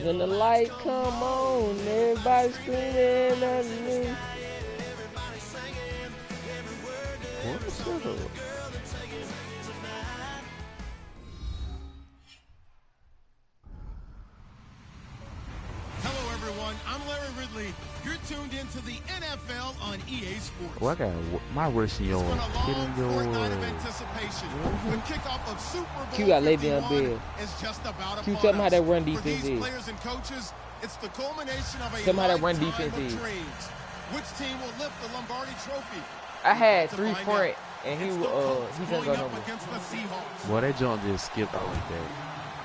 When the light come on, everybody screaming underneath. What's up? Hello, everyone. I'm Larry Ridley. You're tuned into the NFL on EA Sports. Well, I got my rushing your hitting your night of anticipation. The kickoff of Super Bowl Q got Le'Veon Bell. Is just about Q, tell me how that run defense is. For these is. players and coaches, it's the culmination of a tell me how that run defense is. Which team will lift the Lombardi Trophy? I had 3 front, and he's gonna go number. Boy, that jump just skipped all like that.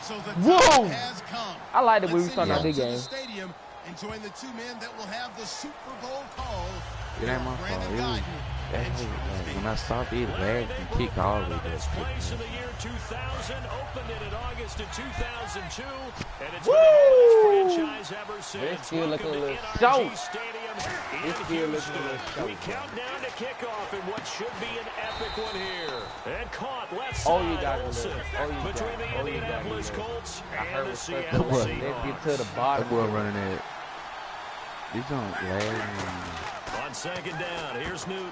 So the whoa! Has come. I like the way we started out the game. And join the 2 men that will have the Super Bowl call. It ain't my fault. When I saw it, lagged and kicked all the way back. Place in the year 2000, opened it in August of 2002, and it's been the biggest franchise ever since. It's still looking a little show. It's still looking a little show. We count down to kickoff in what should be an epic one here. And caught left side. Oh, you got it. Between the Indianapolis Colts and the Seattle Seahawks. Let's get to the bottom. That boy running at. He's on lag. On second down, here's Newton.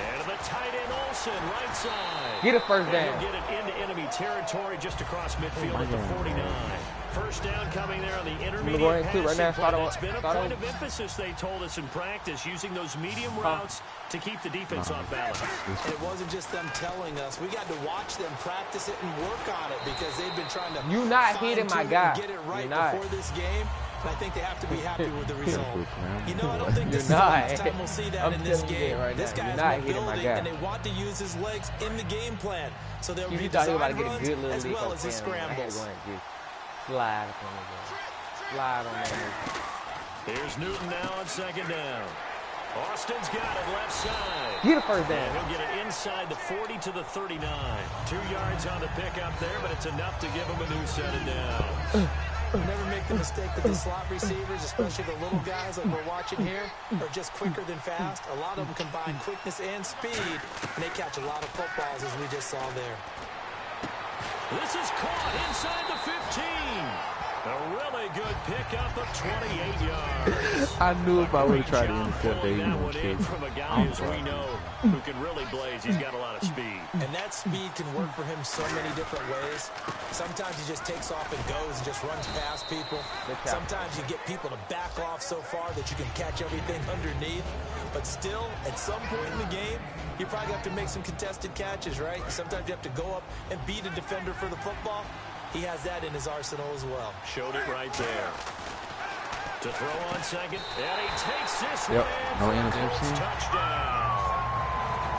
And the tight end Olsen, right side. Get a first down. He'll get it into enemy territory just across midfield at the 49. First down coming there on the intermediate passing right now. It's been a point of emphasis, they told us in practice, using those medium routes to keep the defense off balance. It wasn't just them telling us. We got to watch them practice it and work on it because they've been trying to you not hitting my guy. Get it right before this game. And I think they have to be happy with the result. You know, I don't think this is the last time we'll see that in this game. Right this guy has mobility, and they want to use his legs in the game plan. So they'll redesign runs as well as his scrambles. Slide on that. Here's Newton now on second down. Austin's got it left side. Get a first down. And he'll get it inside the 40 to the 39. 2 yards on the pickup there, but it's enough to give him a new set of downs. Never make the mistake that the slot receivers, especially the little guys like we're watching here, are just quicker than fast. A lot of them combine quickness and speed, and they catch a lot of footballs, as we just saw there. This is caught inside the 15. A really good pickup of 28 yards. I knew if I would have tried to intercept that, he would have from a guy as we know who can really blaze. He's got a lot of speed. And that speed can work for him so many different ways. Sometimes he just takes off and goes and just runs past people. Sometimes you get people to back off so far that you can catch everything underneath. But still, at some point in the game, you probably have to make some contested catches, right? Sometimes you have to go up and beat a defender for the football. He has that in his arsenal as well. Showed it right there. To throw on second, and he takes this one. No interception. Touchdown.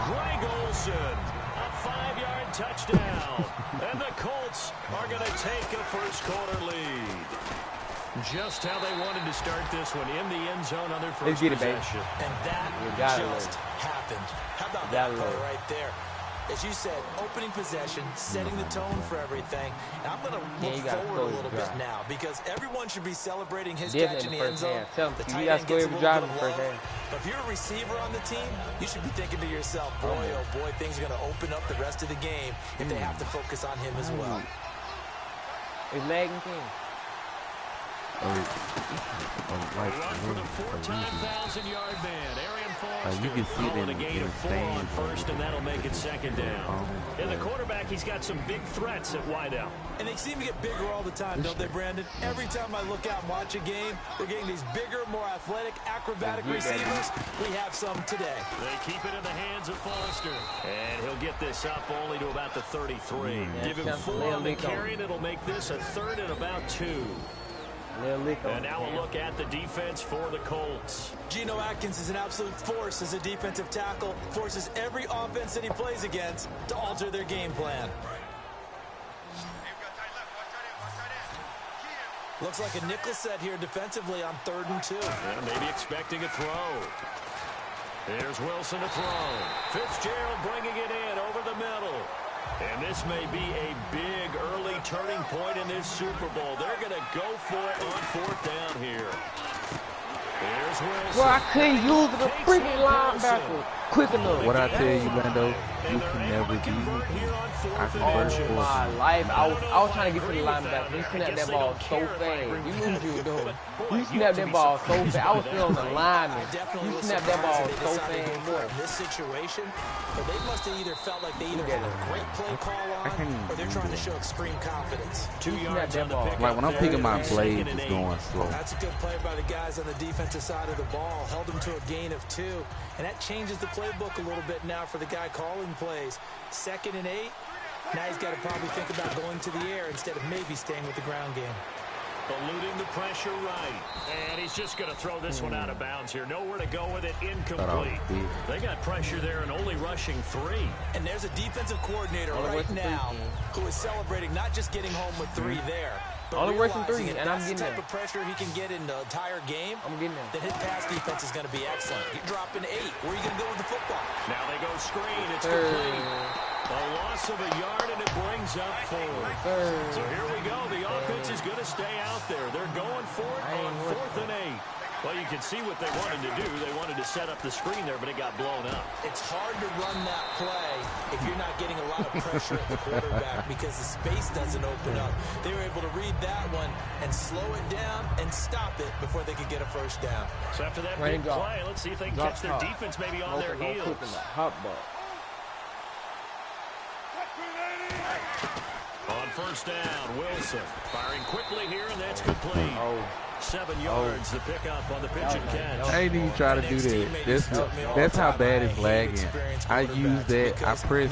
Greg Olsen, a 5-yard touchdown. And the Colts are going to take a first-quarter lead. Just how they wanted to start this one, in the end zone on their first possession. And that just happened. How about that play right there? As you said, opening possession, setting the tone for everything. And I'm going to look forward a little bit now because everyone should be celebrating his catch in the end zone. The tight end gets a little bit of love. But if you're a receiver on the team, you should be thinking to yourself, boy, oh boy, things are going to open up the rest of the game if they have to focus on him as well. It's lagging team. Like for the 14,000-yard man, Arian Foster you can see them a gain of 4 on first, and that'll make it second down. And the quarterback, he's got some big threats at wideout. And they seem to get bigger all the time, don't they, Brandon? Every time I look out and watch a game, we're getting these bigger, more athletic, acrobatic receivers. We have some today. They keep it in the hands of Foster. And he'll get this up only to about the 33. Give him 4 on the carry, and it'll make this a 3rd and about 2. And now a look at the defense for the Colts. Geno Atkins is an absolute force as a defensive tackle. Forces every offense that he plays against to alter their game plan. Looks like a nickel set here defensively on 3rd and 2. Yeah, maybe expecting a throw. Here's Wilson to throw. Fitzgerald bringing it in over the middle. And this may be a big early turning point in this Super Bowl. They're going to go for it on 4th down here. Here's Wilson. Well, I couldn't use the freaking linebacker. quick enough. What I tell you, Lando, you can never beat me. I converted Oh my life! I was trying to get to the linebacker. You snapped that ball so fast. You knew what you were doing. You snapped that ball so fast. I was still on the lineman. You snapped that ball so fast, boy. In this situation, but they must have either felt like they either had a great play call on, or they're trying to show extreme confidence. 2 yards on the pick. Like when I'm picking my blade, it's going slow. That's a good play by the guys on the defensive side of the ball. Held them to a gain of 2, and that changes the playbook a little bit now for the guy calling plays. 2nd and 8. Now he's got to probably think about going to the air instead of maybe staying with the ground game. Eluding the pressure right. And he's just going to throw this one out of bounds here. Nowhere to go with it. Incomplete. They got pressure there and only rushing 3. And there's a defensive coordinator right now who is celebrating not just getting home with 3 there, but only rushing 3, and I'm getting the type there. of pressure he can get in the entire game. I'm getting there. Then his pass defense is going to be excellent. You're dropping 8. Where are you going to go with the football? Now they go screen. It's complete. A loss of a yard, and it brings up 4. So here we go. The offense is going to stay out there. They're going for it on 4th and 8. Well, you can see what they wanted to do. They wanted to set up the screen there, but it got blown up. It's hard to run that play if you're not getting a lot of pressure at the quarterback because the space doesn't open up. They were able to read that one and slow it down and stop it before they could get a first down. So after that big play, let's see if they can catch their defense maybe on their heels. On 1st down, Wilson firing quickly here, and that's complete. 7 yards to pick up on the pitch and catch. I ain't even try to do that. That's how bad it's lagging. I use that. I press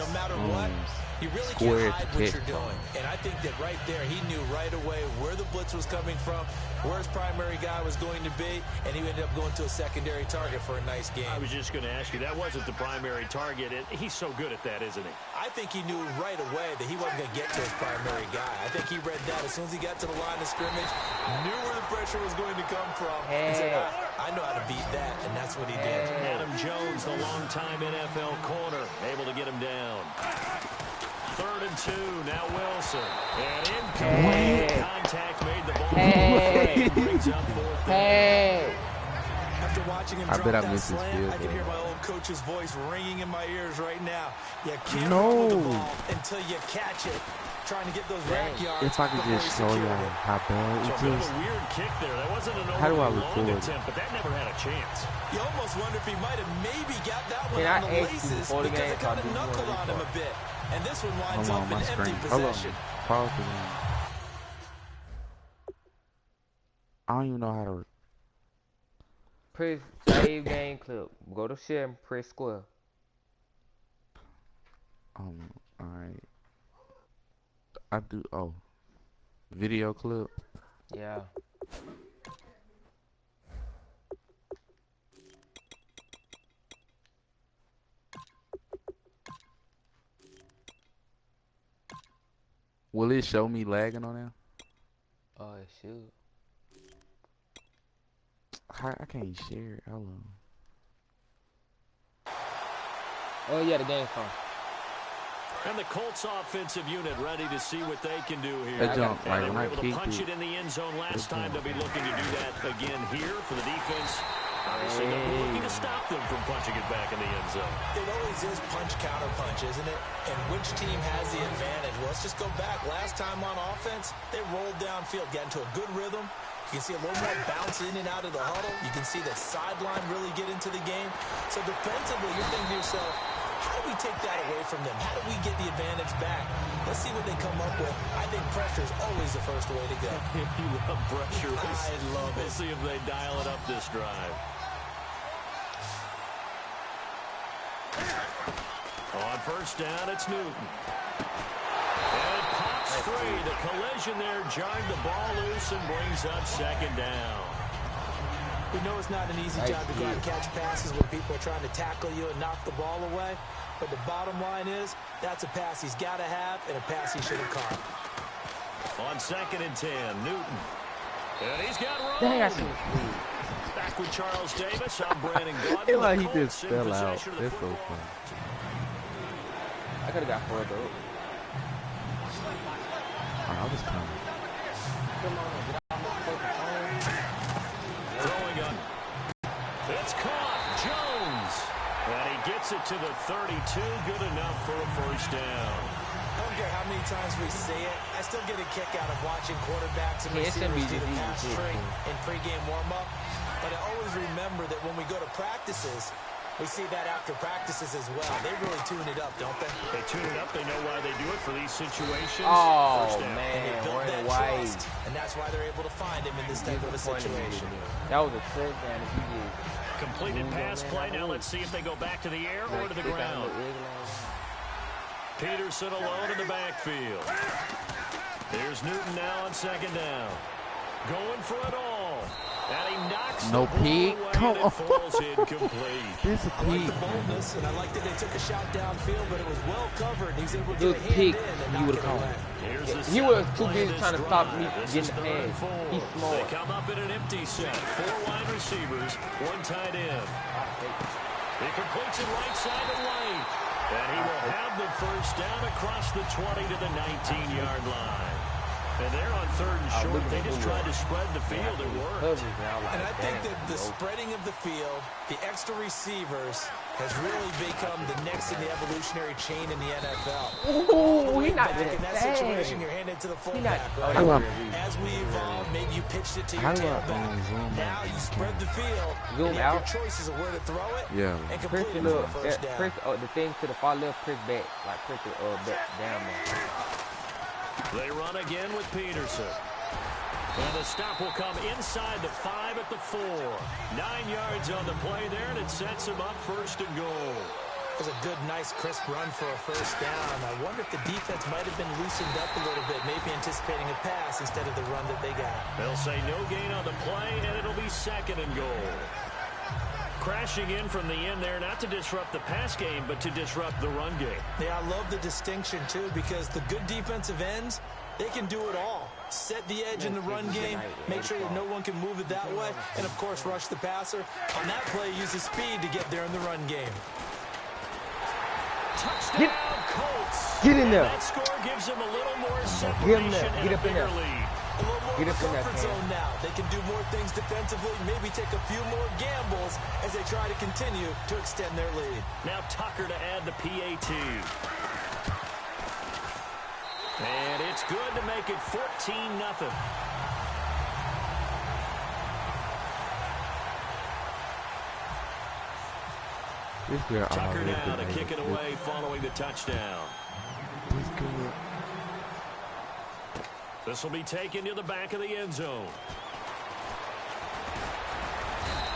You really square can't hide to what catch. you're doing. And I think that right there, he knew right away where the blitz was coming from, where his primary guy was going to be, and he ended up going to a secondary target for a nice game. I was just going to ask you, that wasn't the primary target. He's so good at that, isn't he? I think he knew right away that he wasn't going to get to his primary guy. I think he read that as soon as he got to the line of scrimmage, knew where the pressure was going to come from, and said, I know how to beat that, and that's what he did. Adam Jones, the longtime NFL corner, able to get him down. 3rd and 2, now Wilson. And incomplete. Contact made the ball. Brings up 4th down. After watching him drop that slant, I can hear my old coach's voice ringing in my ears right now. You can't run with the ball until you catch it. Trying to get those rack yards. If I could just show you how bad it is. A weird kick there. That wasn't an long attempt, but that never had a chance. You almost wonder if he might have maybe got that one on the laces because it kind of knuckled on him a bit. And this one winds up in empty possession. Pause the game. I don't even know how to. Press save game clip. Go to share and press square. Alright. I do. Video clip. Yeah. Will it show me lagging on there? Oh, it should. I can't share it. Hold on. Oh yeah, the game's fine. And the Colts offensive unit ready to see what they can do here. That jump, and they when were I able to kicked punch it in the end zone last time. They'll be looking to do that again here for the defense. Obviously, they'll be looking to stop them from punching it back in the end zone. It always is punch, counter punch, isn't it? And which team has the advantage? Well, let's just go back. Last time on offense, they rolled downfield, got into a good rhythm. You can see a little more bounce in and out of the huddle. You can see the sideline really get into the game. So defensively, you're thinking to yourself, how do we take that away from them? How do we get the advantage back? Let's see what they come up with. I think pressure is always the first way to go. You love pressure. I love it. We'll see if they dial it up this drive. On 1st down, it's Newton. And it pops free. The collision there jarred the ball loose and brings up 2nd down. We know it's not an easy job to go out and catch passes when people are trying to tackle you and knock the ball away. But the bottom line is, that's a pass he's got to have and a pass he should have caught. On 2nd and 10, Newton. And he's got room. Dang, I see it. Back with Charles Davis. I'm Brandon Gordon. It's like he just fell out. That's so funny. I could have got further up. I was coming. Come on, get off my fucking phone. Throwing up. It's caught. Jones. And he gets gets it to the 32. Good enough for a first down. I don't care how many times we see it. I still get a kick out of watching quarterbacks and receivers do the pass trick in pregame warm-up. But I always remember that when we go to practices, we see that after practices as well. They really tune it up, don't they? They tune it up. They know why they do it for these situations. Oh, man. And they build that trust, and that's why they're able to find him in this type of a situation. That was a touchdown if you did. Completed pass play. Now let's see if they go back to the air or to the ground. Peterson alone in the backfield. There's Newton now on second down. Going for it all. And he knocks no pig. Come on. Falls incomplete. This is a I like pig. the boldness, and I like that they took a shot downfield, but it was well covered. He's able to Good get a hand pick. in and You knock would it have away. called. He was too busy trying to stop me getting the pass. He's small. They come up in an empty set. 4 wide receivers, 1 tight end. He completes it right side to Light. And he will have the first down across the 20 to the 19-yard line. And they're on 3rd and short. They just tried to spread the field. It worked. And I think that the spreading of the field, the extra receivers, has really become the next in the evolutionary chain in the NFL. Ooh, he not back in that situation, you're handed to the fullback, right? As we evolve, maybe you pitched it to your tailback. Now you spread the field, and you have your choices of where to throw it and complete it for a first down. Press the thing to the far left, press back, like press it back down there. They run again with Peterson. And the stop will come inside the 5 at the 4. 9 yards on the play there, and it sets him up 1st and goal. It was a good, nice, crisp run for a first down. I wonder if the defense might have been loosened up a little bit, maybe anticipating a pass instead of the run that they got. They'll say no gain on the play, and it'll be 2nd and goal. Crashing in from the end there, not to disrupt the pass game, but to disrupt the run game. Yeah, I love the distinction, too, because the good defensive ends, they can do it all. Set the edge in the run game, make sure that no one can move it that way, and, of course, rush the passer. On that play, use the speed to get there in the run game. Touchdown, Colts. Get in there. And that score gives them a little more separation and a bigger lead. A little more in the comfort zone now. They can do more things defensively, maybe take a few more gambles as they try to continue to extend their lead. Now Tucker to add the PAT. And it's good to make it 14-0. Tucker now to kick it away following the touchdown. This will be taken to the back of the end zone.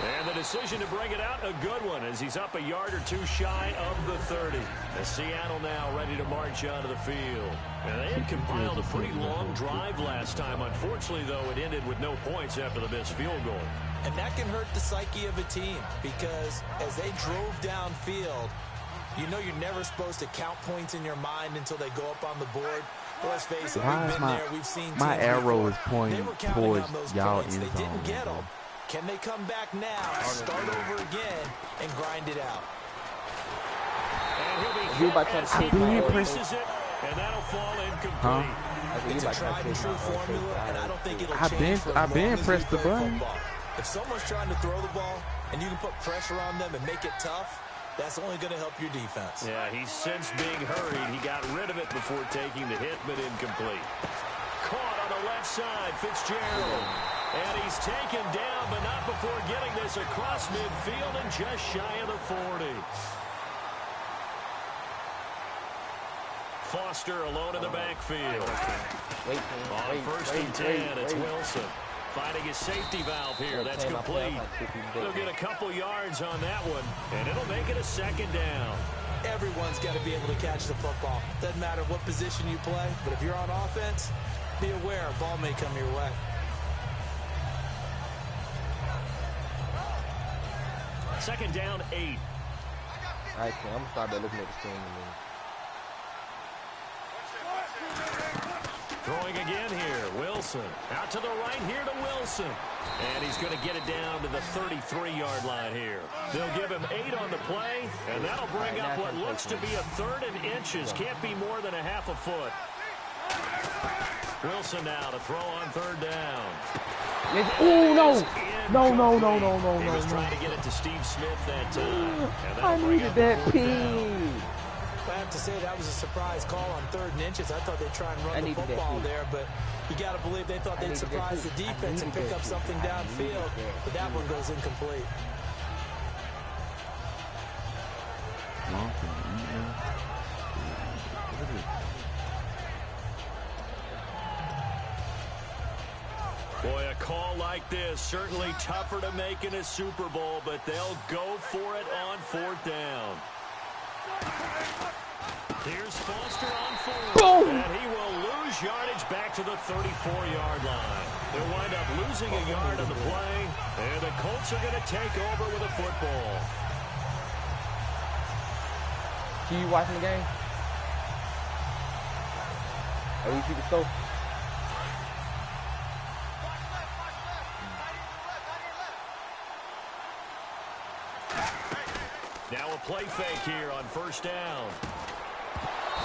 And the decision to bring it out, a good one, as he's up a yard or two shy of the 30. As Seattle now ready to march onto the field. And they had compiled a pretty long drive last time. Unfortunately, though, it ended with no points after the missed field goal. And that can hurt the psyche of a team, because as they drove downfield, you know you're never supposed to count points in your mind until they go up on the board. But let's face it, we've been there, we've seen teams my arrow before. is pointing towards y'all in They didn't get them. Can they come back now, start over again, and grind it out? And he'll be hit as he releases it, and that'll fall incomplete. It's a tried and true formula, and I don't think it'll change for I've been pressed the button. If someone's trying to throw the ball, and you can put pressure on them and make it tough, that's only going to help your defense. Yeah, he's since being hurried. He got rid of it before taking the hit, but incomplete. Caught on the left side, Fitzgerald. And he's taken down, but not before getting this across midfield and just shy of the 40. Foster alone in the backfield. On 1st and 10, it's Wilson. Finding his safety valve here. That's complete. They'll get a couple yards on that one, and it'll make it a 2nd down. Everyone's got to be able to catch the football. Doesn't matter what position you play, but if you're on offense, be aware a ball may come your way. Second down, 8. All right, I'm going to start by looking at the screen. Throwing again here, Wilson. Out to the right here to Wilson. And he's going to get it down to the 33-yard line here. They'll give him 8 on the play, and that'll bring up what looks to be a 3rd and inches. Can't be more than a half a foot. Wilson now to throw on 3rd down. Oh, no. No. He was trying to get it to Steve Smith that time. I needed that pin. I have to say that was a surprise call on 3rd and inches. I thought they'd try and run the football there, but you got to believe they thought they'd surprise the defense and pick up something downfield. But that one goes incomplete. Boy, a call like this, certainly tougher to make in a Super Bowl, but they'll go for it on 4th down. Here's Foster on 4th. Boom. And he will lose yardage back to the 34-yard line. They'll wind up losing a yard on the play, and the Colts are going to take over with a football. Are you watching the game? Are you keep it so? Now a play fake here on 1st down.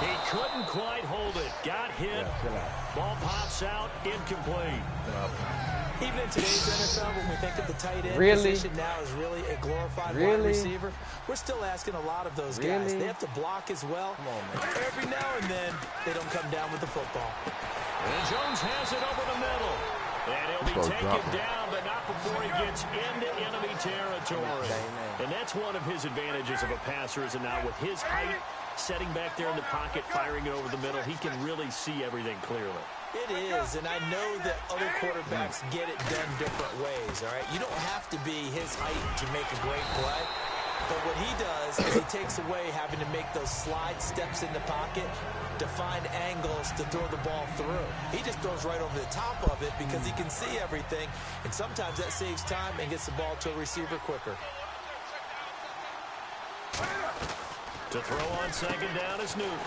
He couldn't quite hold it. Got hit. Ball pops out. Incomplete. Even in today's NFL, when we think of the tight end position now as really a glorified wide receiver, we're still asking a lot of those guys. They have to block as well. Come on, man. Every now and then, they don't come down with the football. And Jones has it over the middle. And he'll be taken down, but not before he gets into enemy territory. And that's one of his advantages of a passer, is it not? With his height, setting back there in the pocket, firing it over the middle, he can really see everything clearly. It is, and I know that other quarterbacks get it done different ways, all right? You don't have to be his height to make a great play. But what he does is he takes away having to make those slide steps in the pocket to find angles to throw the ball through. He just throws right over the top of it because he can see everything, and sometimes that saves time and gets the ball to a receiver quicker. To throw on 2nd down is Newton.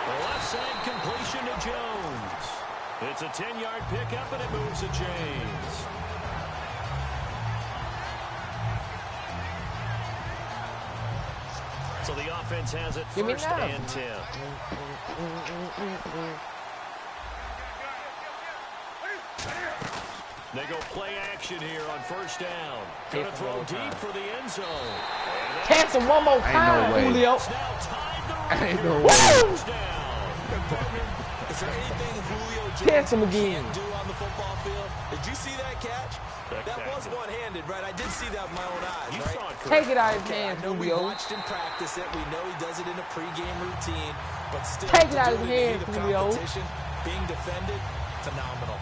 The left side completion to Jones. It's a 10-yard pickup, and it moves to James. So the offense has it 1st and 10. They go play action here on 1st down. Going to throw deep for the end zone. Catch him one more time, Julio. Ain't no way. Is there anything Julio Jones can do on the football field? Did you see that catch? That was one-handed, right? I did see that with my own eyes, right? Take it out of his hands, Julio. We watched him practice it. We know he does it in a pregame routine, but still, take it out of his hands, Julio. Being defended, phenomenal.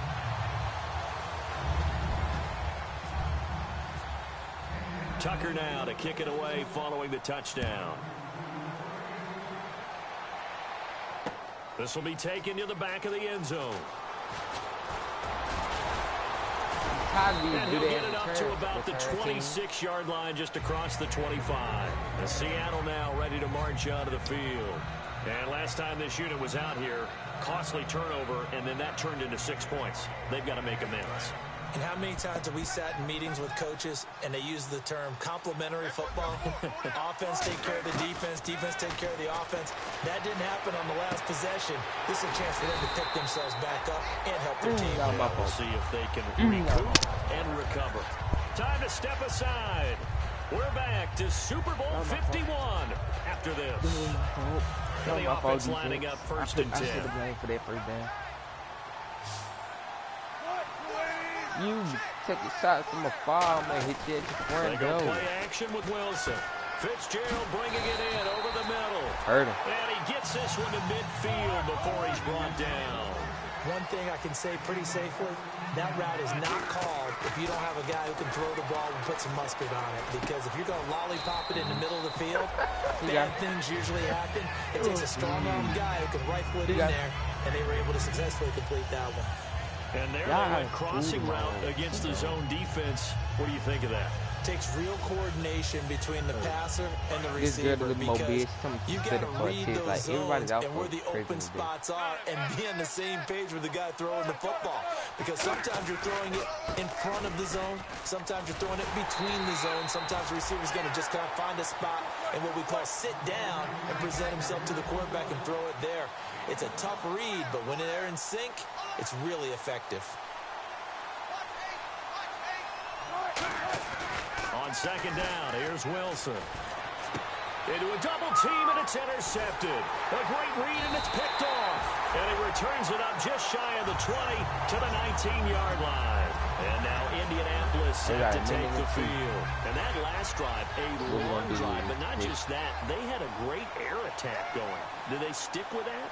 Tucker now to kick it away following the touchdown. This will be taken to the back of the end zone. And he'll get it up to about the 26-yard line just across the 25. And Seattle now ready to march out of the field. And last time this unit was out here, costly turnover, and then that turned into 6 points. They've got to make amends. And how many times have we sat in meetings with coaches and they use the term complementary football? Offense take care of the defense, defense take care of the offense. That didn't happen on the last possession. This is a chance for them to pick themselves back up and help their team. We'll see if they can recoup and recover. Time to step aside. We're back to Super Bowl 51 after this. And the offense lining up 1st and 10. I should have blamed for that 1st down. You take your shots from afar, man. Hit that front door. They go play action with Wilson. Fitzgerald bringing it in over the middle. Hurt him. And he gets this one to midfield before he's brought down. One thing I can say pretty safely, that route is not called if you don't have a guy who can throw the ball and put some mustard on it. Because if you're going to lollipop it in the middle of the field, bad things usually happen. It takes a strong-armed guy who can rifle it in there, and they were able to successfully complete that one. And there they went crossing route against the zone defense. What do you think of that? Takes real coordination between the passer and the receiver because you got to read those zones and where the open spots are and be on the same page with the guy throwing the football. Because sometimes you're throwing it in front of the zone, sometimes you're throwing it between the zones, sometimes the receiver's going to just kind of find a spot and what we call sit down and present himself to the quarterback and throw it there. It's a tough read, but when they're in sync, it's really effective. On second down, here's Wilson. Into a double team, and it's intercepted. A great read, and it's picked off. And he returns it up just shy of the 20 to the 19-yard line. And now Indianapolis set to take the field. And that last drive, a long drive, but not just that. They had a great air attack going. Do they stick with that?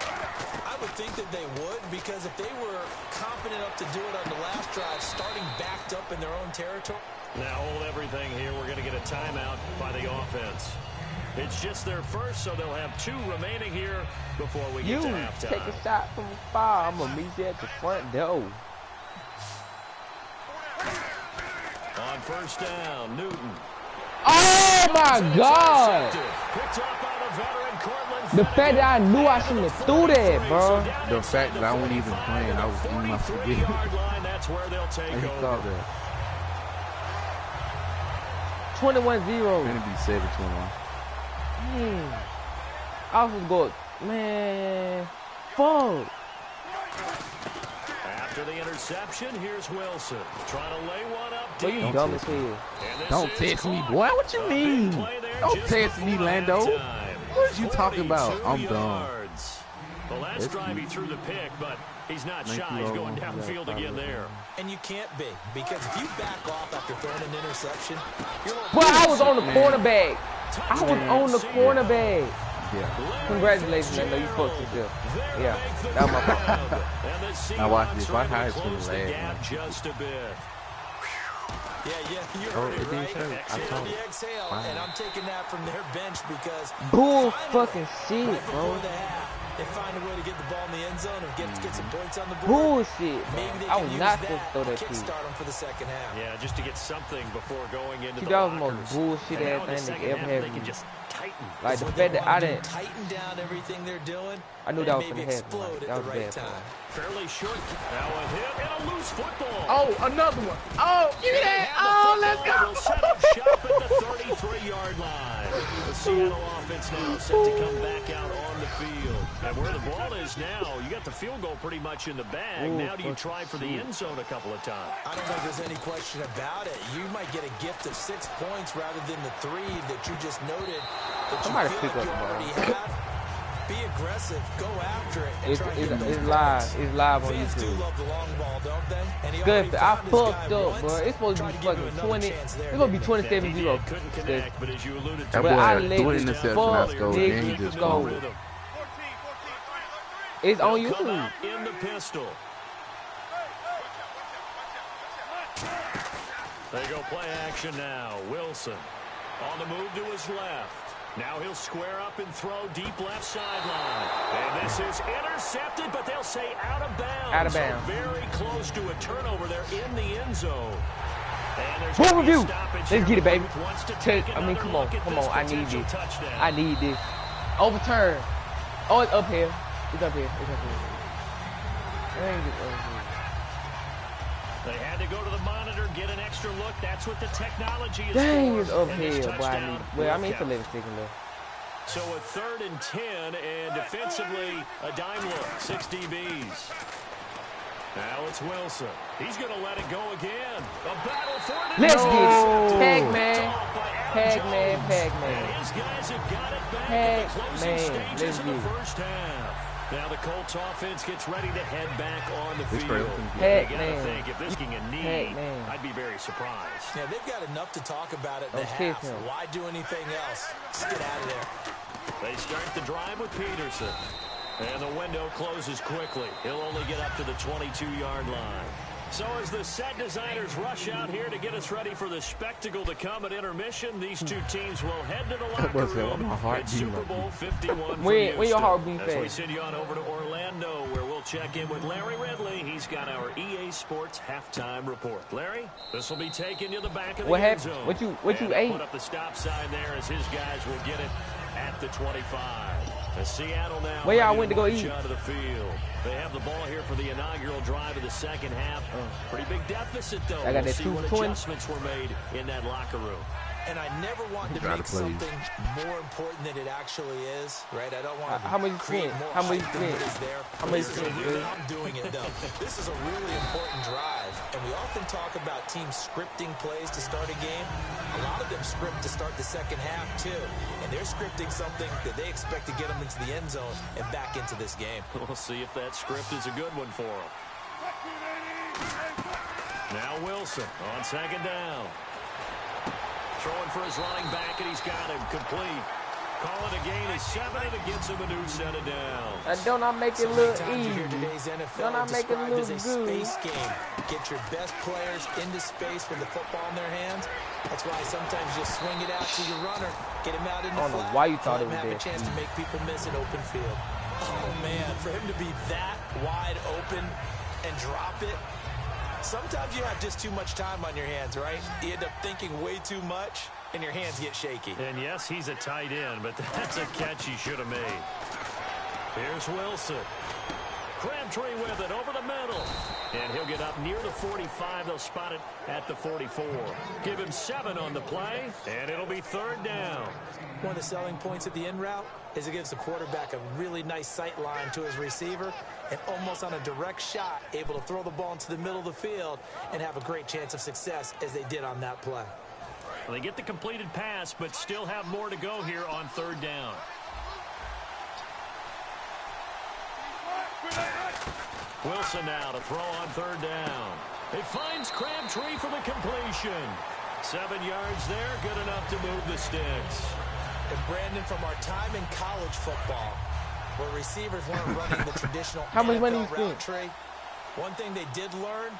I would think that they would, because if they were confident enough to do it on the last drive, starting backed up in their own territory. Now hold everything here. We're going to get a timeout by the offense. It's just their first, so they'll have 2 remaining here before we get to halftime. Take a shot from afar. I'm going to meet you at the front door. On first down, Newton. Oh, my God. The fact that I knew I shouldn't have threw that, bro. The fact that I wasn't even playing, I was in my spaghetti. I just thought that. 21-0. It's going to be 7-21. I was going, man, fuck. After the interception, here's Wilson trying to lay one up. Boy, you dumb as hell. Don't test me, boy. What you mean? Don't test me, Lando. What are you talking about? I'm dumb. The last drive he threw the pick, but he's not shy. He's going downfield again there. And you can't be, because if you back off after throwing an interception, well, I was on the cornerback. I was on the cornerback. Yeah. Congratulations, Lando. You fucked yourself. Yeah, that was my fault. Now watch this. Watch how it's going to land. Just a bit. Yeah, you heard it, right? Exhale the exhale, and I'm taking that from their bench because bull fucking shit, bro. They find a way to get the ball in the end zone and get some points on the board. Bullshit, bro. I was not supposed to throw that piece. Start them for the second half. Yeah, just to get something before going into the lockers. That was the most bullshit ass thing they ever had. They can just tighten. Like the fact that I didn't tighten down everything they're doing. I knew that was gonna happen. That was bad. Fairly short. Now a hit and a loose football. Oh, another one. Oh, give me that. Oh, let's go. We'll set up shop at the 33-yard line. The Seattle offense now set to come back out on the field. And where the ball is now, you got the field goal pretty much in the bag. Ooh, now do you try for the end zone a couple of times? I don't think there's any question about it. You might get a gift of 6 points rather than the 3 that you just noted that you feel like you already have. Be aggressive, go after it, and try to get those points. It's live on Fans YouTube. do love the long ball, don't they? And he good. I fucked up, once, bro. It's supposed to be fucking 20. It's supposed to be 27-0. Couldn't connect, but as you alluded to, that boy I had 3 interceptions. I scored, and he just scored. It's on YouTube. In the pistol. There you go, play action now. Wilson on the move to his left. Now he'll square up and throw deep left sideline. And this is intercepted, but they'll say out of bounds. Out of bounds. So very close to a turnover there in the end zone. Full review. Let's get it, baby. I mean, come on. I need this. I need this. Overturn. Oh, it's up here. It's up here. They had to go to the monitor, get an extra look. That's what the technology is. Dang, it's up here, boy. Well, I mean, it's 11 seconds left. So a 3rd and 10, and defensively, a dime look. 6 DBs. Now it's Wilson. He's going to let it go again. A battle for it. Let's get it. Pac-Man. And his guys have got it back in the closing stages of the first half. Now the Colts offense gets ready to head back on the field. You gotta think if this being a knee, I'd be very surprised. Yeah, they've got enough to talk about it in the half. Why do anything else? Let's get out of there. They start the drive with Peterson. And the window closes quickly. He'll only get up to the 22-yard line. So as the set designers rush out here to get us ready for the spectacle to come at intermission, these two teams will head to the locker room at Super Bowl 51. Where your heart beat as we send you on over to Orlando, where we'll check in with Larry Ridley. He's got our EA Sports halftime report. Larry, this will be taken to the back of the end zone. What you ate? Put up the stop sign there as his guys will get it at the 25. The Seattle now. Where y'all went to go eat? Out of the field. They have the ball here for the inaugural drive of the second half. Pretty big deficit, though. I got that we'll see what adjustments were made in that locker room. And I never want to make something more important than it actually is, right? I don't want to how much create more how much than what is there. How much I'm doing it, though. This is a really important drive, and we often talk about teams scripting plays to start a game. A lot of them script to start the second half, too. And they're scripting something that they expect to get them into the end zone and back into this game. We'll see if that script is a good one for them. Now Wilson on second down. Throwing for his running back, and he's got him complete. Calling a gain of 7, and it gets him a new set of downs. Don't I make it look easy? Today's NFL don't I make it look as a good? space game. Get your best players into space with the football in their hands. That's why sometimes you swing it out to your runner, get him out in the I don't know flat, why you thought it was have there. a chance to make people miss an open field. Oh man, for him to be that wide open and drop it. Sometimes you have just too much time on your hands, right? You end up thinking way too much, and your hands get shaky. And yes, he's a tight end, but that's a catch he should have made. Here's Wilson. Crabtree with it over the middle. And he'll get up near the 45. They'll spot it at the 44. Give him 7 on the play, and it'll be 3rd down. One of the selling points at the end route is it gives the quarterback a really nice sight line to his receiver and almost on a direct shot able to throw the ball into the middle of the field and have a great chance of success as they did on that play. Well, they get the completed pass, but still have more to go here on 3rd down. Wilson now to throw on 3rd down. It finds Crabtree for the completion. 7 yards there, good enough to move the sticks. And Brandon, from our time in college football, where receivers weren't running the traditional How much money NFL you route tree, one thing they did learn,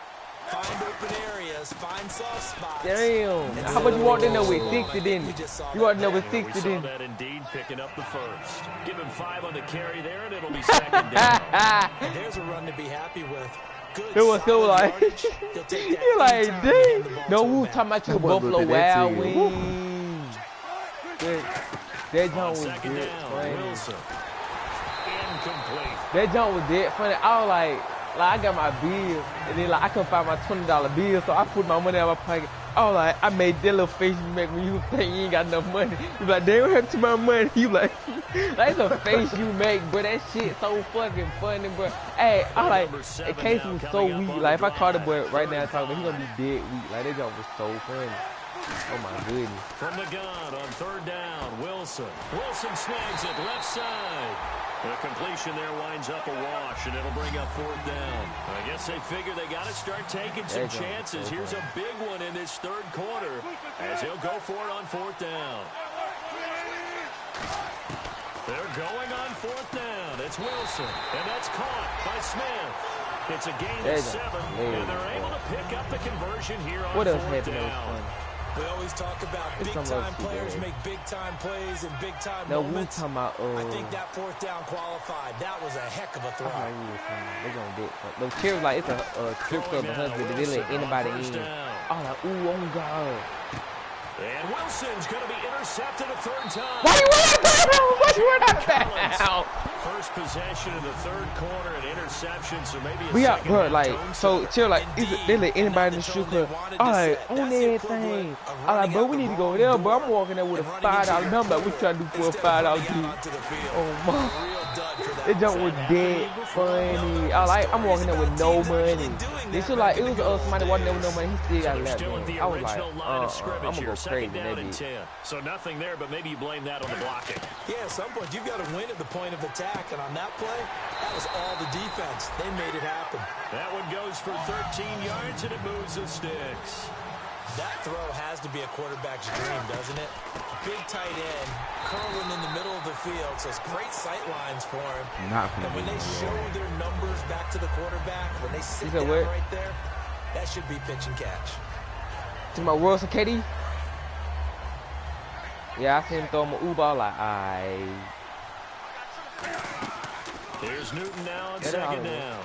find open areas, find soft spots. Damn. How much you walked in there with? 60, didn't you? You walked in there with 60, We saw didn't you? that indeed, picking up the first. Give him 5 on the carry there, and it'll be 2nd down. And there's a run to be happy with. Good, It was so like, yardage. He'll take that you're like, anytime to hand the dang. ball No, to we him was back. talking about you That boy Buffalo looked at that Wild too. Wings. That jump On was 2nd dead down, funny. Wilson. Incomplete. That jump was dead funny. I was like I got my bill, and then like I couldn't find my $20 bill, so I put my money in my pocket. I was like, I made that little face you make when you think you ain't got enough money. You like, they don't have too much money. You like, that's a face you make, bro. That shit so fucking funny, bro. Hey, I like, in case he was so weak, like if I caught the boy right now talking, he gonna be dead weak. Like that jump was so funny. Oh my goodness. From the gun on 3rd down, Wilson. Wilson snags it left side. The completion there winds up a wash, and it'll bring up 4th down. I guess they figure they got to start taking some chances. Here's a big one in this 3rd quarter as he'll go for it on 4th down. They're going on 4th down. It's Wilson, and that's caught by Smith. It's a gain of 7, and they're able to pick up the conversion here on 4th down. We always talk about big-time players make big-time plays and big-time moments. We talking about, I think that 4th down qualified. That was a heck of a throw. They gonna get the cheers like it's a trip club because they let anybody in. Oh, like, ooh, oh God. And Wilson's going to be intercepted a 3rd time. Why you run out? Why you run out? First possession in the 3rd quarter, an interception, so maybe a we out, second bro, like, half so chill, like, they let anybody in the shoot club. All right, on everything. All right, bro, we need to go there, bro. I'm walking there with a $5 number. What you trying to do for a $5 deal? Oh, my. That jump was dead funny. I'm walking there with no money. They should like, it was somebody walking there with no money. He still got left. I was like, I'm gonna go crazy, maybe. So nothing there, but maybe you blame that on the blocking. Yeah, at some point, you've got to win at the point of attack. And on that play, that was all the defense. They made it happen. That one goes for 13 yards, and it moves the sticks. That throw has to be a quarterback's dream, doesn't it? Big tight end, curling in the middle of the field, so it's great sight lines for him. And when they show their numbers back to the quarterback, when they sit down right there, that should be pitch and catch. To my Wilson, KD? Yeah, I seen him throw him an ball like, aight. Here's Newton now on 2nd down.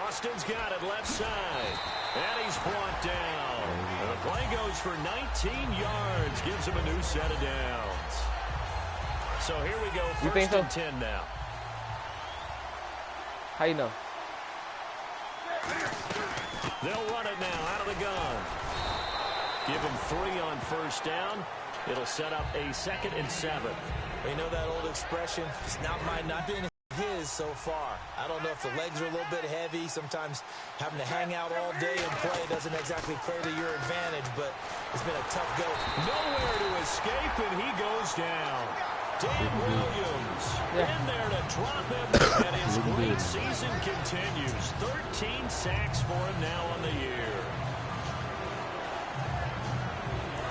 Austin's got it left side. And he's brought down. And the play goes for 19 yards. Gives him a new set of downs. So here we go. First and 10 now. How you know? They'll run it now out of the gun. Give him 3 on first down. It'll set up a 2nd and 7. You know that old expression, it's not mine, not been his so far. I don't know if the legs are a little bit heavy. Sometimes having to hang out all day and play doesn't exactly play to your advantage, but it's been a tough go. Nowhere to escape, and he goes down. Dan Williams in there to drop him, and his great season continues. 13 sacks for him now on the year.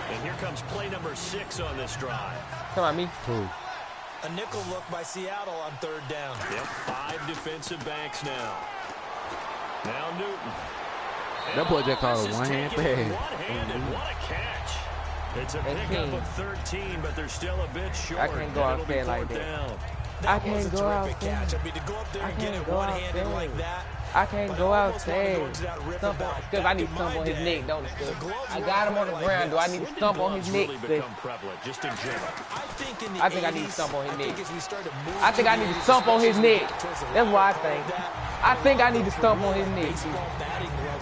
And here comes play number 6 on this drive. Come on, me. A nickel look by Seattle on 3rd down. Yep, 5 defensive backs now. Now Newton. That boy just called a one-hand pass. One-handed, what a catch. It's a pickup of 13, but they're still a bit short. I can't go out there like that. I can't go out there. I mean, to go up there and get it one-handed like that. I can't go out there. Because I need to stump on his neck, don't it, I got him on the ground. Do I need to stump on his neck? Just in general. I think I need to stump on his neck. I think I need to stump on his neck. That's what I think. I think I need to stump on his neck.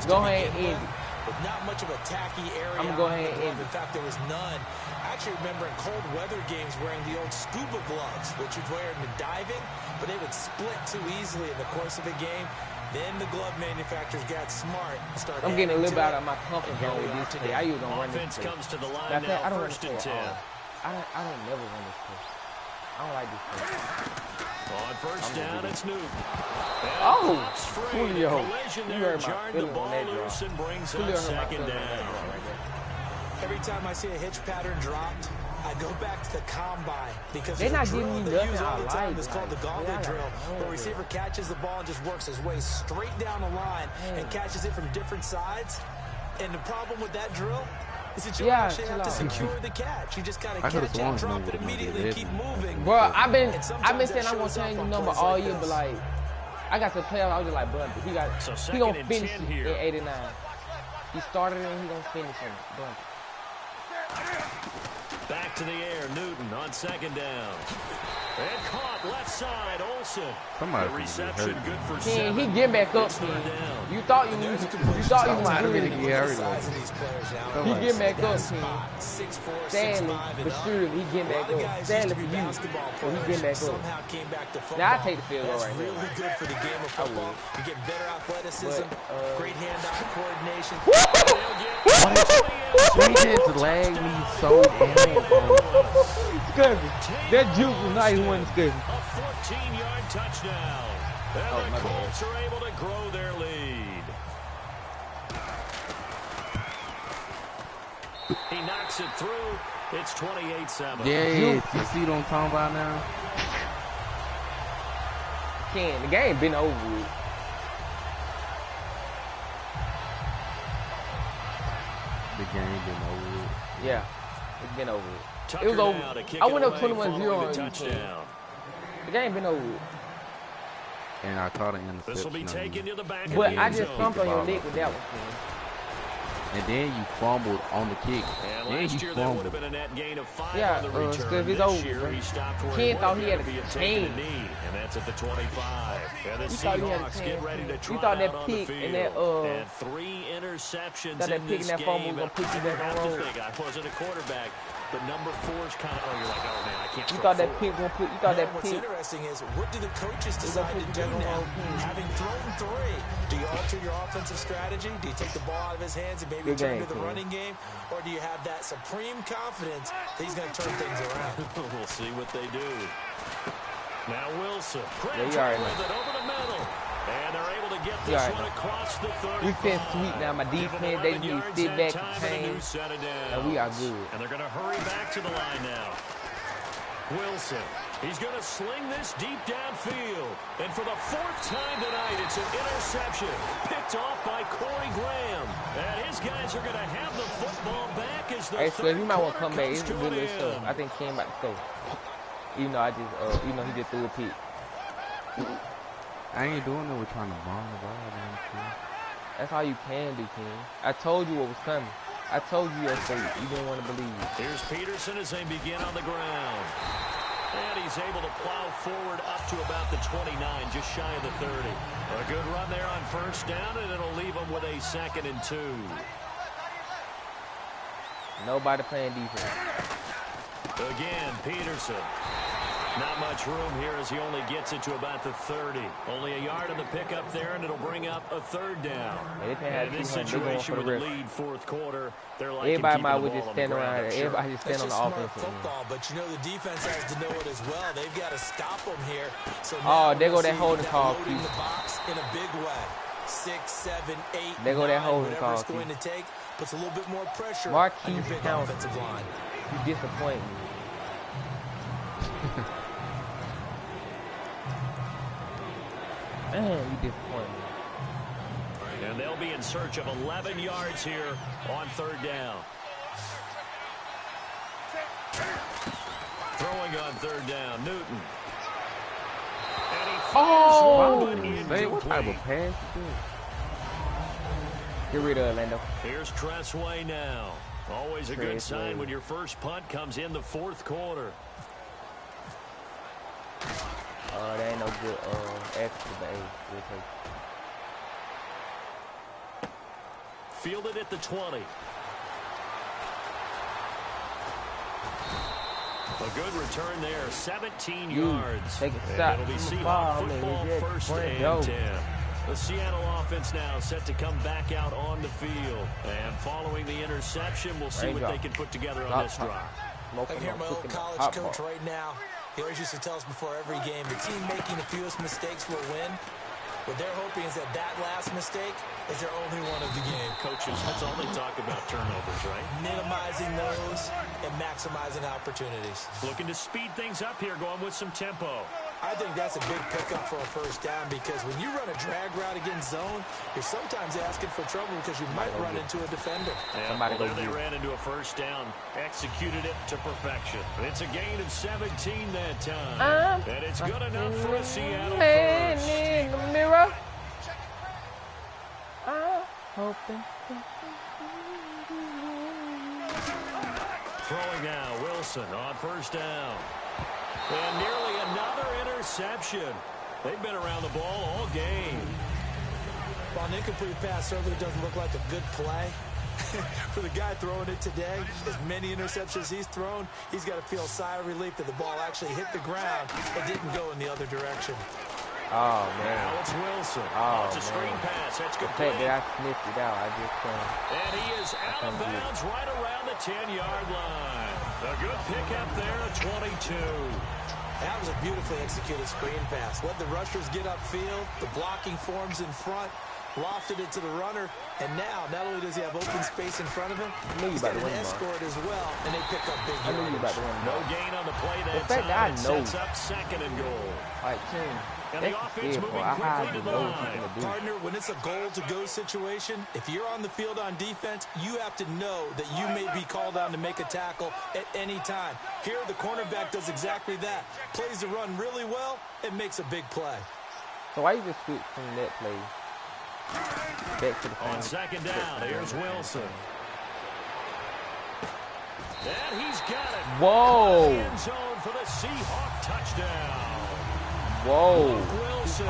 Go ahead and end it. With not much of a tacky area. I'm going to go ahead and end it. In fact, there was none. I actually remember in cold weather games wearing the old scuba gloves, which you'd wear in diving, but they would split too easily in the course of a game. Then the glove manufacturers got smart and started. I'm getting a little bit out of my comfort zone with this today. I usually don't run this Offense play. comes to the line That's now, I don't first want to and 10. I don't never run this play. I don't like this play. On first down, it's Newton. Oh, Julio. You heard my feeling on that drop. Julio hurt my down. Every time I see a hitch pattern dropped, I go back to the combine because they're not giving me they nothing use all I the time. like. It's called the gauntlet drill, where receiver catches the ball and just works his way straight down the line and catches it from different sides. And the problem with that drill is that you actually have to secure the catch. You just kind of catch it, drop it immediately, and keep moving. Bro, I've been saying I'm gonna change the number all year, but like I got to the playoffs, I was just like, bro, he gonna finish it in 89. He started it and he gonna finish it, bro. Back to the air, Newton on 2nd down. And caught left side, Olsen. Somebody the reception good for Ken, 7. he get back up, Ken. You thought you was good. He get back up, Ken. Sadly, but surely he get back up. Sadly for you, so he get back up. Now I take the field goal right here. Really good for the game of football. You get better athleticism, great hand-eye coordination. He lag me so Scuzzy. That juke was nice one, Scuzzy. A 14-yard touchdown. And the Colts are able to grow their lead. He knocks it through. It's 28-7. Yeah, you see what I'm talking about now? Ken, the game been over with. The game been over with. Yeah, it's been over with. Tucker It was over. I went up 21-0 on you, touchdown. The game been over with. And I caught an interception. This will be taken to the back of But the I end just zone. thumped on your neck with that one, Ken. And then you fumbled on the kick. And Then last you year, that would have fumbled. been a net gain of 5 Yeah, on the return. Steve, it's This over, year, bro. he stopped where Ken thought he had to a be taking a 10. knee, and that's at the 25. And the You thought he had a Seahawks 10. get ready to You trot thought that out on the pick field. and that, and 3 interceptions thought that in pick this and that fumble game. was gonna put you back on I have to road. think, I wasn't a quarterback, but number 4's kind of, you're like, oh man, I can't You throw thought that 4. pick gonna put. You thought that What's pick. interesting is, what do the coaches decide to do now? Having thrown 3, do you alter your offensive strategy? Do you take the ball out of his hands and maybe turn to the running game? Or do you have that supreme confidence that he's going to turn things around? We'll see what they do. Now Wilson, Yeah, you already with know. it over the middle. And they're able to get You this already one know. across the 35. We fit sweet now. My defense, they need to sit back and change. And we are good. And they're going to hurry back to the line now. Wilson, he's going to sling this deep downfield. And for the 4th time tonight, it's an interception. Picked off by Corey Graham. And his guys are going to have the football back as the Hey, Swift, you might want to come back. comes It's a to good an little stuff. end. I think Ken about to go. Even though I just, he just threw a pick. I ain't doing it with trying to bomb the ball. Man. That's all you can do, Ken. I told you what was coming. I told you yesterday. You didn't want to believe it. Here's Peterson as they begin on the ground. And he's able to plow forward up to about the 29, just shy of the 30. A good run there on first down, and it'll leave him with a 2nd and 2. Nobody playing defense. Again, Peterson. Not much room here as he only gets it to about the 30. Only a yard on the pickup there, and it'll bring up a third down. And this situation with the lead fourth quarter, they're like everybody might just stand around. Everybody just stand on the offense. Football, but you know the defense has to know it as well. They've got to stop them here. So oh, there go that holding call. Loading the box in a big way. 6, 7, 8, there go that holding call. Whatever it's going to take puts a little bit more pressure Marquise on your big offensive line. You disappoint me. Man, you disappoint me. And they'll be in search of 11 yards here on third down. Throwing on third down, Newton. And he man, what type of pass is this? Get rid of Orlando. Here's Tressway now. Always a good sign when your first punt comes in the fourth quarter. That ain't no good extra, but hey, we'll take it. Fielded at the 20. A good return there, 17 yards. Take a stop. It'll be Seahawks football first and 10. The Seattle offense now set to come back out on the field. And following the interception, we'll see what they can put together on this drive. I can hear my old college coach right now. He always used to tell us before every game, the team making the fewest mistakes will win. What they're hoping is that last mistake is their only one of the game. Coaches, that's all they talk about, turnovers, right? Minimizing those and maximizing opportunities. Looking to speed things up here, going with some tempo. I think that's a big pickup for a first down because when you run a drag route against zone, you're sometimes asking for trouble because you might run into a defender. Yeah, well, there they ran into a first down, executed it to perfection. It's a gain of 17 that time. And it's good enough for a Seattle first. In the mirror. Hoping. Throwing now, Wilson on first down. And nearly another interception. They've been around the ball all game. Well, an incomplete pass certainly doesn't look like a good play. For the guy throwing it today, as many interceptions he's thrown, he's got to feel a sigh of relief that the ball actually hit the ground and didn't go in the other direction. Oh, man. Now it's Wilson. Oh, it's a screen pass. That's good. The fact that I sniffed it out, I just can't. And he is out of bounds right around the 10-yard line. A good pickup there at 22. That was a beautifully executed screen pass. Let the rushers get upfield. The blocking forms in front. Lofted it to the runner. And now, not only does he have open space in front of him, he's got an escort as well. And they pick up big yardage. No gain on the play that the fact that I know. Sets up second and goal. Like, and the offense moving quickly to the line. Partner, when it's a goal-to-go situation, if you're on the field on defense, you have to know that you may be called on to make a tackle at any time. Here, the cornerback does exactly that. Plays the run really well and makes a big play. So why you just switch from that play back to the on second down, here's Wilson. And he's got it. Whoa. End zone for the Seahawk touchdown. Whoa. Wilson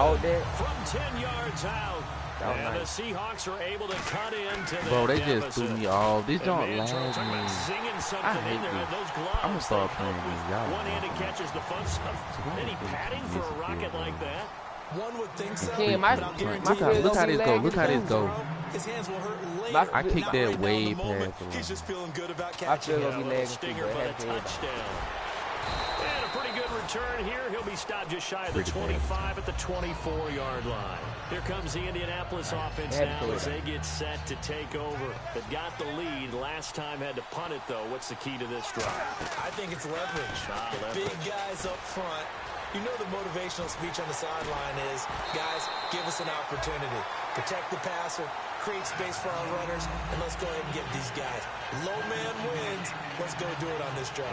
from 10 yards out. And the Seahawks are able to cut into the Bro, they just threw me off. These don't last me. I hate this. I'm going to start playing these. Y'all one-handed catches the fun stuff. Any padding for a rocket like that? One would think so. Look how this go. Look how this go. His hands will hurt later. I kicked that way past. He's just feeling good about catching it. A stinger for the touchdown. And a pretty good return here. He'll be stopped just shy of the 25 at the 24-yard line. Here comes the Indianapolis offense now as they get set to take over. They've got the lead. Last time had to punt it, though. What's the key to this drive? I think it's leverage. Big guys up front. You know the motivational speech on the sideline is, guys, give us an opportunity. Protect the passer, create space for our runners, and let's go ahead and get these guys. Low man wins. Let's go do it on this drive.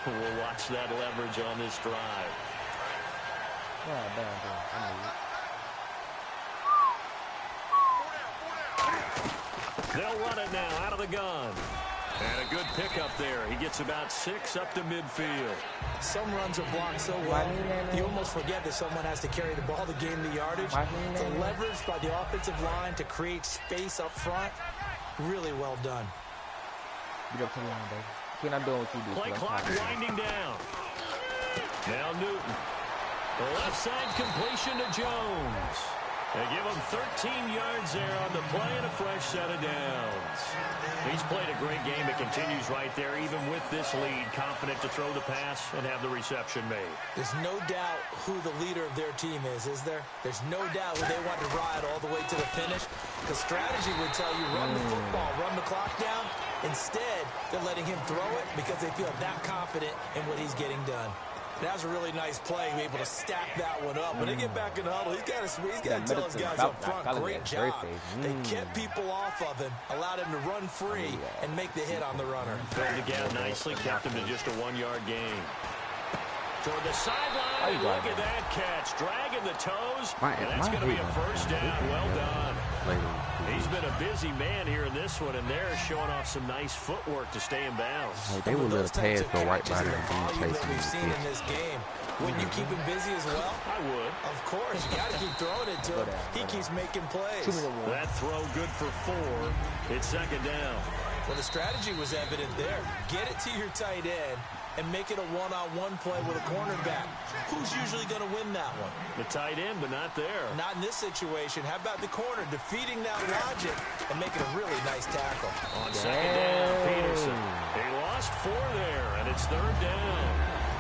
We'll watch that leverage on this drive. They'll run it now out of the gun. And a good pickup there. He gets about 6 up to midfield. Some runs are blocked so well, you almost forget that someone has to carry the ball to gain the yardage. The leverage by the offensive line to create space up front, really well done. Get up to the line, baby. Ken, I'm doing what you do. Play clock winding down. Now Newton. The left side completion to Jones. They give him 13 yards there on the play and a fresh set of downs. He's played a great game. It continues right there, even with this lead. Confident to throw the pass and have the reception made. There's no doubt who the leader of their team is there? There's no doubt who they want to ride all the way to the finish. Because strategy would tell you run the football, run the clock down. Instead, they're letting him throw it because they feel that confident in what he's getting done. That was a really nice play, able to stack that one up. When they get back in the huddle, he's got to tell his guys up front, great job. They kept people off of him, allowed him to run free and make the hit on the runner. Filled the gap nicely, kept him to just a 1-yard gain. Toward the sideline, look at that catch, dragging the toes, and that's going to be a first down. Well done. He's been a busy man here in this one, and they're showing off some nice footwork to stay in bounds. They will let a pass go right by them. That we've seen in this game. Wouldn't you keep him busy as well? I would. Of course, you got to keep throwing it to him. He keeps making plays. That throw good for 4. It's second down. Well, the strategy was evident there. Get it to your tight end and make it a one-on-one play with a cornerback. Who's usually going to win that one? The tight end, but not there. Not in this situation. How about the corner defeating that logic and making a really nice tackle? On second down, Peterson. They lost 4 there, and it's third down.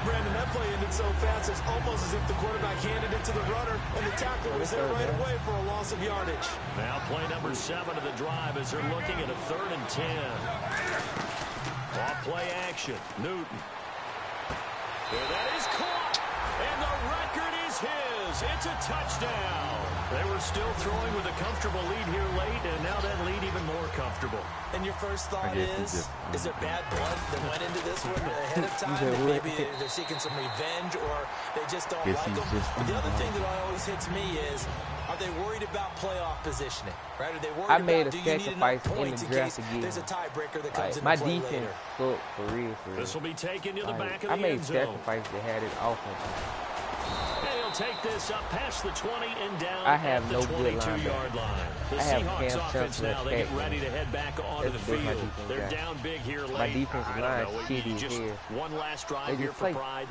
Brandon, that play ended so fast, it's almost as if the quarterback handed it to the runner, and the tackler was there right away for a loss of yardage. Now play number 7 of the drive as they're looking at a 3rd and 10. Off play action, Newton. There that is caught, and the record is his. It's a touchdown. They were still throwing with a comfortable lead here late, and now that lead even more comfortable. And your first thought is there bad blood that went into this one ahead of time? That maybe they're seeking some revenge, or they just don't like them? The other thing that always hits me is, are they worried about playoff positioning? Right? Are they worried I made about, a sacrifice in the draft again. There's a tiebreaker that comes into my play defense later. for real. This will be taken to the back of the I made end zone. sacrifice that had it offense. And he'll take this up past the 20 and down I have at no the good 22-yard line. The I have Seahawks Cam offense Chancellor now, they get ready to head back onto the That's field. They're down big here late. My defensive line shitty just here. one last drive here for pride.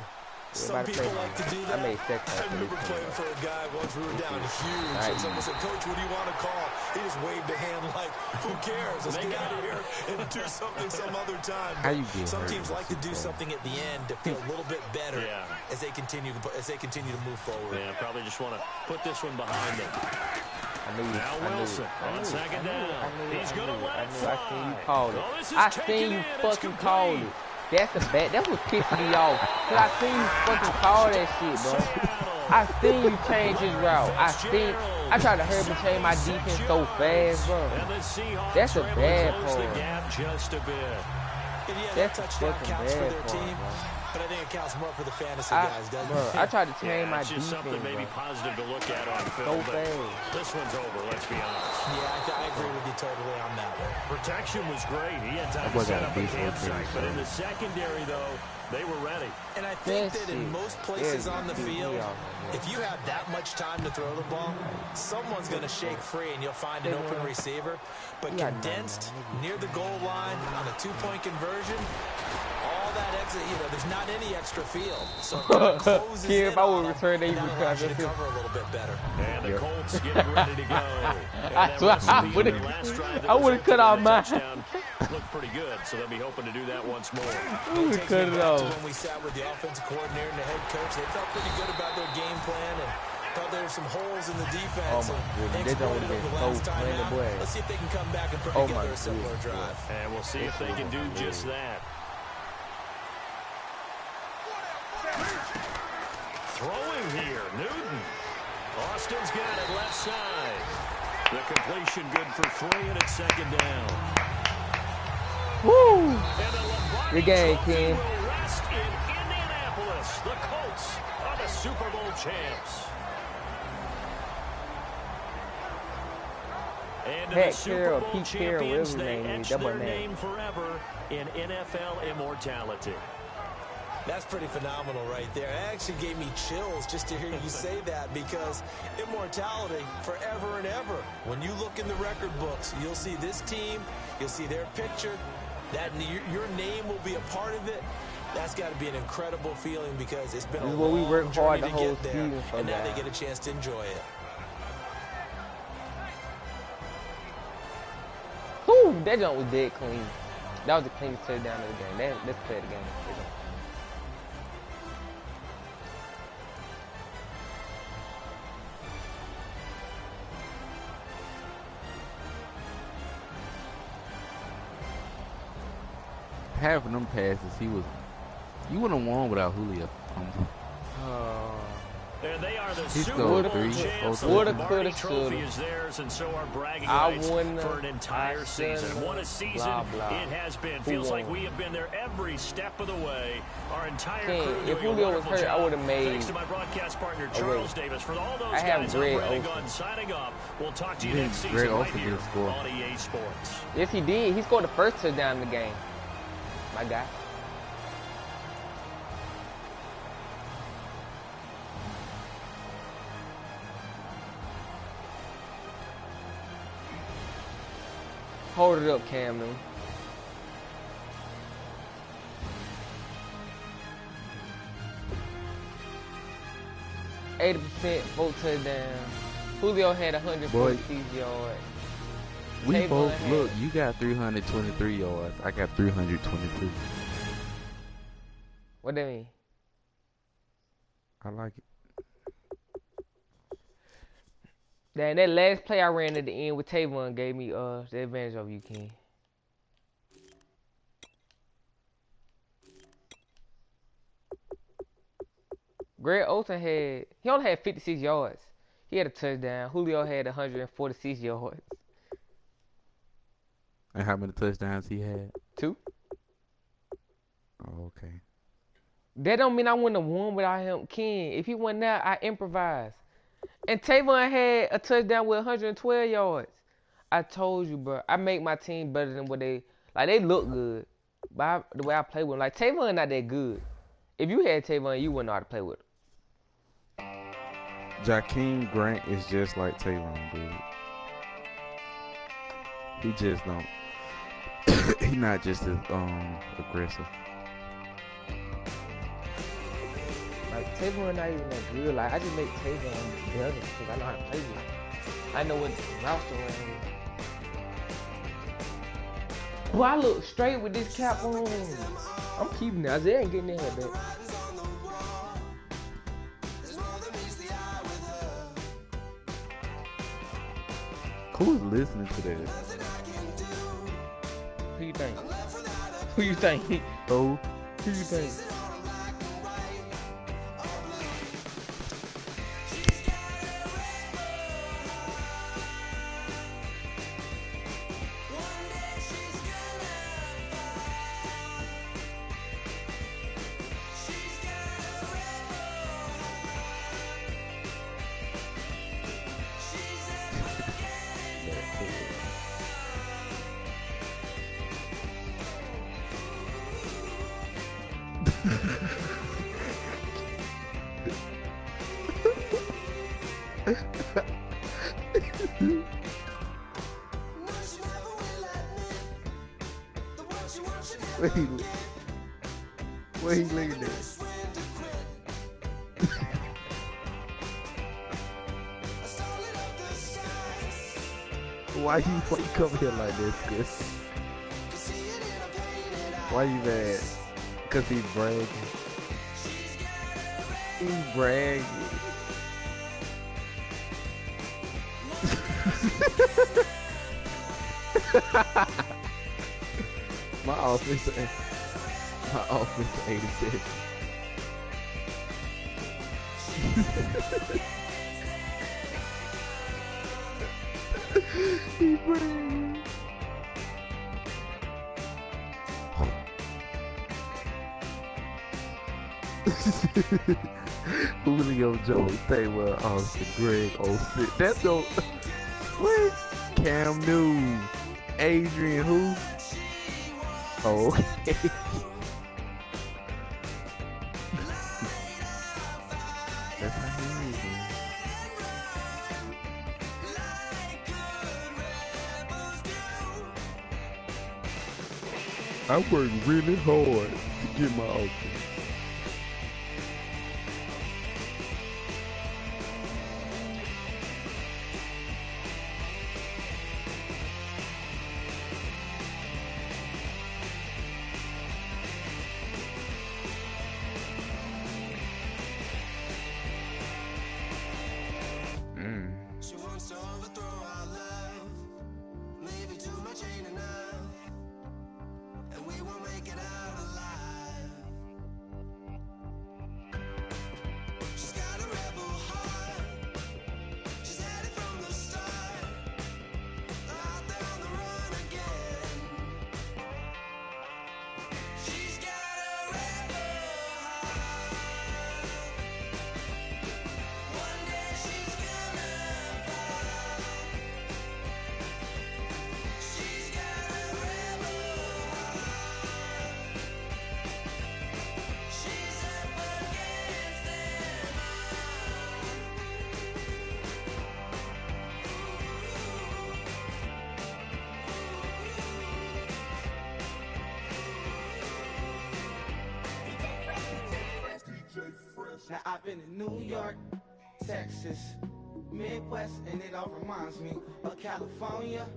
Some people like to do that. I made sacrifice. I remember playing for a guy once we were down huge, and someone said, "Coach, what do you want to call?" He just waved a hand like, "Who cares? Let's get out of here and do something some other time." Some teams like to do something at the end to feel a little bit better as they continue to move forward. Yeah, probably just want to put this one behind them. Now Wilson on second down. He's going to let it fly. I seen you fucking call it. That's what pissed me off. Cause I seen you fucking call that shit, bro. I seen you change his route. I tried to hurry and change my defense so fast, bro. That's a bad part. Just a bit. That's a fucking bad part, but I think it counts more for the fantasy guys, doesn't it? I tried to change my defense, just something maybe positive to look at on film. So fast. This one's over, let's be honest. Yeah, I agree with you totally on that one. Protection was great. He had time to set up a campsite, but in the secondary, though, they were ready. And I think that in most places on the field, if you have that much time to throw the ball, someone's going to shake free and you'll find an open receiver. But condensed near the goal line on a 2-point conversion, all that extra, there's not any extra field. So it closes in if I would on return, they them, would that allows you to cover a little bit better. And the Colts getting ready to go. I would have cut off mine. Looked pretty good, so they'll be hoping to do that once more. We cut it off. When we sat with the offensive coordinator and the head coach, they felt pretty good about their game plan and thought there were some holes in the defense. Oh my goodness, they don't even so funny, boy. Let's see if they can come back and put together a similar drive. And we'll see if they can do just that. Throwing here, Newton. Austin's got it left side. The completion good for 3, and it's second down. Woo! Good game, King. Will rest in Indianapolis. The Colts are the Super Bowl champs. And the Super Bowl champions, they etch their name forever in NFL immortality. That's pretty phenomenal right there. It actually gave me chills just to hear you say that, because immortality forever and ever. When you look in the record books, you'll see this team, you'll see their picture, that your name will be a part of it. That's got to be an incredible feeling because it's been a what we long worked hard journey the to whole get there, season for, and now guys. they get a chance to enjoy it. Whew, that jump was dead clean. That was the cleanest touchdown of the game. Let's play the game. Half of them passes, you wouldn't have won without Julio. And they are the He Super scored Bowl three. champs. Woulda, The coulda, Marty Trophy shoulda. is theirs, and so are bragging I rights wouldn't for have, an entire I season. shouldn't What a have, season blah, blah. it has been. Who Feels like won? we have been there every step of the way. Our entire King, crew if doing a Julio was wonderful hurt, I job. would have made Thanks to my broadcast partner, a Charles way. Davis. For all those I have guys, I'm Greg Brandon Olsen. Gunn signing off. We'll talk to you Yeah, next season Greg right Olsen here did score. on EA Sports. Yes, he did. He scored the first touchdown in the game. My guy. Hold it up, Cam Newton. %, 4 touchdowns. Julio had 146 yards. We Tavon both had- look. You got 323 yards. I got 322. What that mean? I like it. Damn, that last play I ran at the end with Tavon gave me the advantage over you, King. Greg Olsen he only had 56 yards. He had a touchdown. Julio had 146 yards. And how many touchdowns he had? 2. Oh, okay. That don't mean I wouldn't have won without him, King. If he wasn't there, I improvised. And Tavon had a touchdown with 112 yards. I told you, bro. I make my team better than what they look good. But the way I play with them, like Tavon not that good. If you had Tavon, you wouldn't know how to play with him. Jakeem Grant is just like Tavon, dude. He just don't. He not just as aggressive. Like Tavon not even that good. Like I just make Tavon better because I know how to play with him. I know what routes to run. Boy, I look straight with this cap on. I'm keeping it. Isaiah ain't getting that head back. Who's listening to that? Who you think? Who you think? Oh, Who you think? Where he looking at? Why you come here like this, Chris? Why you mad? Cause he's bragging. He's bragging. My offense 86. He bragging. Julio Jones, Taylor Austin, Greg Olsen. That's no. What? Cam Newton, Adrian who? Oh, okay. That's how he is, man. I work really hard to get my offense. She wants to overthrow our love. Maybe too much ain't enough, and we won't make it out alive. She's got a rebel heart. She's had it from the start. Out there on the run again. She's got a rebel heart. One day she's gonna fall. She's got a rebel heart. She's up against them all. Now I've been in New York, Texas, Midwest, and it all reminds me of California,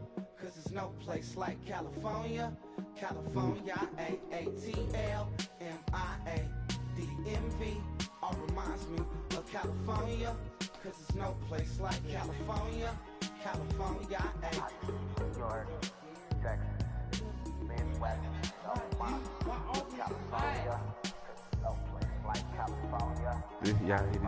cause there's no place like California. California, A-A-T-L-M-I-A-D-M-V, all reminds me of California, cause there's no place like California. California, New York, Texas, Midwest, all reminds me of California, cause there's no place like California. Y'all hit it.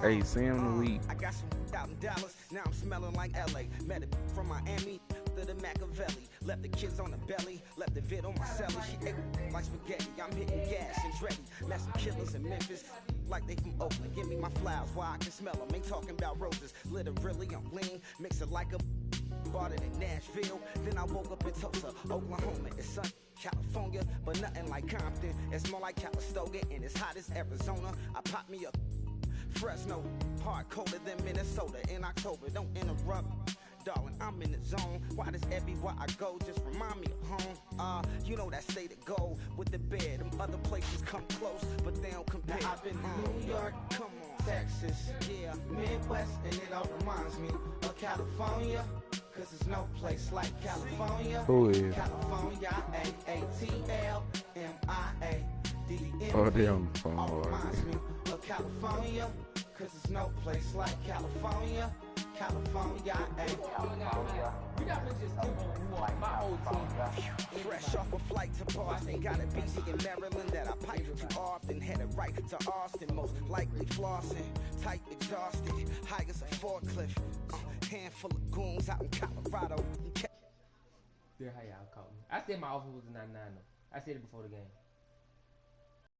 Hey, Sam the Week. I got some $1,000, now I'm smelling like LA. Met it from Miami to the Machiavelli. Left the kids on the belly, left the vid on my celly. She ate like spaghetti, I'm hitting gas and Dreddy. Met some killers in Memphis, like they from Oakland. Give me my flowers while I can smell them. Ain't talking about roses, literally I'm lean. Mix it like a bought it in Nashville. Then I woke up in Tulsa, Oklahoma. It's sun, California, but nothing like Compton. It's more like Calistoga, and it's hot as Arizona. I pop me up Fresno, hard colder than Minnesota in October. Don't interrupt, darling, I'm in the zone. Why does everywhere I go just remind me of home? You know that state of gold with the bed. Them other places come close, but they don't compare. Now I've been to New York, come on, Texas, yeah, Midwest, and it all reminds me of California, cause there's no place like California. Who is? California, A-A-T-L-M-I-A-D-M-V. Oh, they on the phone. All reminds me of California, cause there's no place like California. California, California. You got to just keep on my whole team. Fresh off a flight to Boston, got a BC in Maryland that I pipe too often. Headed right to Austin, most likely flossing. Tight exhausted, high as a forklift. Handful of goons out in Colorado. There, how y'all call me. I said my offer was a 99 though. I said it before the game.